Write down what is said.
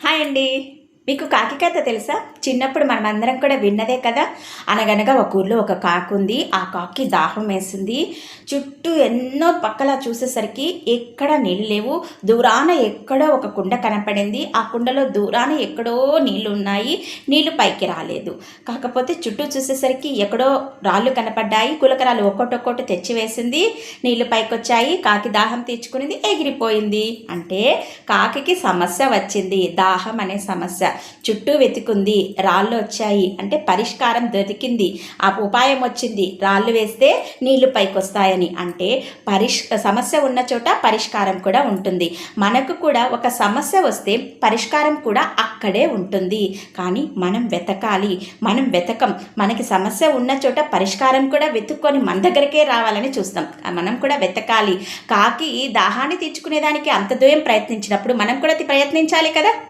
Hi అండి. మీకు కాకి కథ తెలుసా? చిన్నప్పుడు మనమందరం కూడా విన్నదే కదా. అనగనగా ఒక ఊర్లో ఒక కాకి ఉంది. ఆ కాకి దాహం వేసింది. చుట్టూ ఎన్నో పక్కల చూసేసరికి ఎక్కడ నీళ్ళు లేవు. దూరాన ఎక్కడో ఒక కుండ కనపడింది. ఆ కుండలో దూరాన ఎక్కడో నీళ్లు ఉన్నాయి. నీళ్లు పైకి రాలేదు. కాకపోతే చుట్టూ చూసేసరికి ఎక్కడో రాళ్ళు కనపడ్డాయి. గులకరాలు ఒక్కొక్కటి తెచ్చి వేసింది. నీళ్లు పైకి వచ్చాయి. కాకి దాహం తీర్చుకునేది, ఎగిరిపోయింది. అంటే కాకి సమస్య వచ్చింది, దాహం అనే సమస్య. చుట్టూ వెతుకుంది, రాళ్ళు వచ్చాయి, అంటే పరిష్కారం దొరికింది. ఆ ఉపాయం వచ్చింది, రాళ్ళు వేస్తే నీళ్లు పైకి వస్తాయని. అంటే సమస్య ఉన్న చోట పరిష్కారం కూడా ఉంటుంది. మనకు కూడా ఒక సమస్య వస్తే పరిష్కారం కూడా అక్కడే ఉంటుంది. కానీ మనం వెతకాలి. మనం వెతకం. మనకి సమస్య ఉన్న చోట పరిష్కారం కూడా వెతుక్కొని మన దగ్గరికే రావాలని చూస్తాం. మనం కూడా వెతకాలి. కాకి దాహాన్ని తీర్చుకునేదానికి అంత దూరం ప్రయత్నించినప్పుడు మనం కూడా ప్రయత్నించాలి కదా.